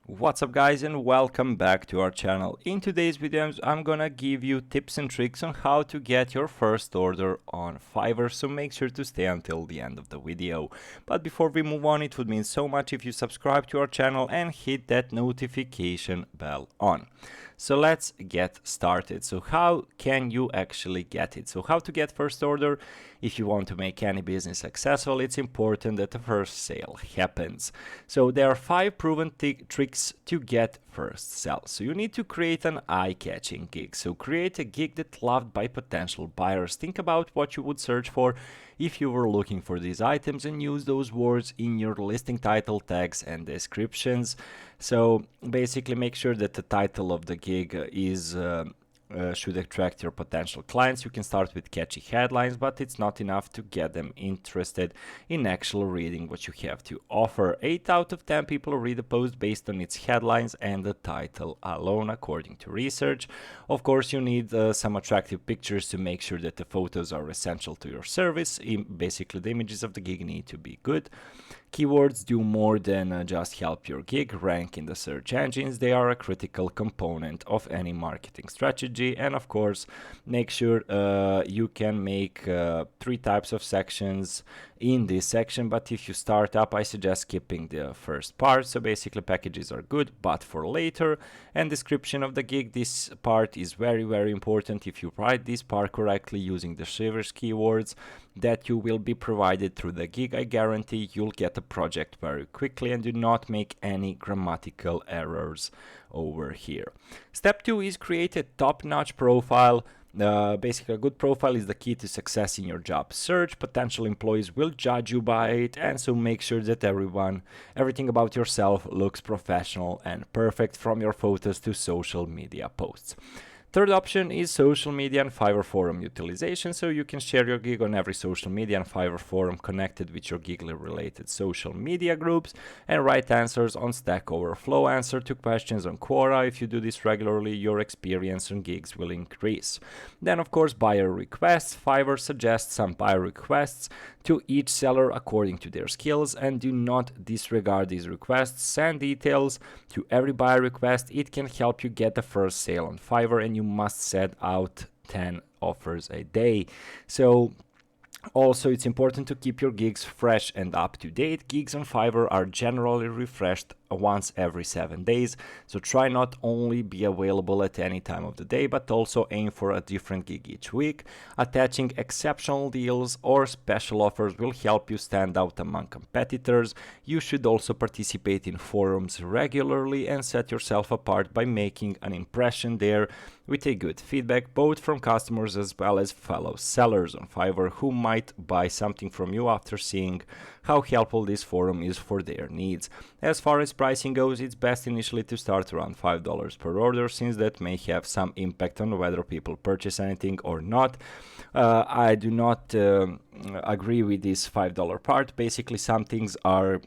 What's up guys, and welcome back to our channel. In today's video I'm gonna give you tips and tricks on how to get your first order on Fiverr, so make sure to stay until the end of the video. But before we move on, it would mean so much if you subscribe to our channel and hit that notification bell on. So let's get started. So how can you actually get it? So how to get first order? If you want to make any business successful, it's important that the first sale happens. So there are 5 proven tricks to get first sales. So you need to create an eye-catching gig. So create a gig that's loved by potential buyers. Think about what you would search for if you were looking for these items and use those words in your listing title, tags and descriptions. So basically make sure that the title of the gig is should attract your potential clients. You can start with catchy headlines, but it's not enough to get them interested in actually reading what you have to offer. 8 out of 10 people read a post based on its headlines and the title alone, according to research. Of course, you need some attractive pictures to make sure that the photos are essential to your service. Basically, the images of the gig need to be good. Keywords do more than just help your gig rank in the search engines. They are a critical component of any marketing strategy. And of course, make sure you can make 3 types of sections in this section, but if you start up, I suggest skipping the first part. So basically packages are good, but for later. And description of the gig, this part is very important. If you write this part correctly using the Fiverr keywords that you will be provided through the gig, I guarantee you'll get a project very quickly, and do not make any grammatical errors over here. Step 2 is create a top-notch profile. Basically, a good profile is the key to success in your job search. Potential employees will judge you by it, and so make sure that everything about yourself looks professional and perfect, from your photos to social media posts. Third option is social media and Fiverr forum utilization. So you can share your gig on every social media and Fiverr forum connected with your gigly related social media groups, and write answers on Stack Overflow. Answer to questions on Quora. If you do this regularly, your experience on gigs will increase. Then of course, buyer requests. Fiverr suggests some buyer requests to each seller according to their skills, and do not disregard these requests. Send details to every buyer request. It can help you get the first sale on Fiverr, and you must set out 10 offers a day. So also, it's important to keep your gigs fresh and up to date. Gigs on Fiverr are generally refreshed once every 7 days, so try not only be available at any time of the day, but also aim for a different gig each week. Attaching exceptional deals or special offers will help you stand out among competitors. You should also participate in forums regularly and set yourself apart by making an impression there with a good feedback, both from customers as well as fellow sellers on Fiverr who might buy something from you after seeing how helpful this forum is for their needs. As far as pricing goes, it's best initially to start around $5 per order, since that may have some impact on whether people purchase anything or not. I do not agree with this $5 part. Basically, some things are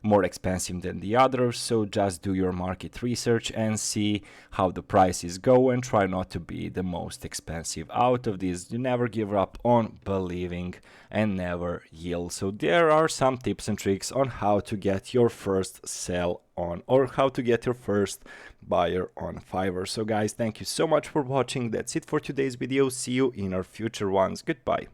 more expensive than the others, so just do your market research and see how the prices go, and try not to be the most expensive out of this. You never give up on believing and never yield. So there are some tips and tricks on how to get your first sale on, or how to get your first buyer on Fiverr. So guys, thank you so much for watching. That's it for today's video. See you in our future ones. Goodbye.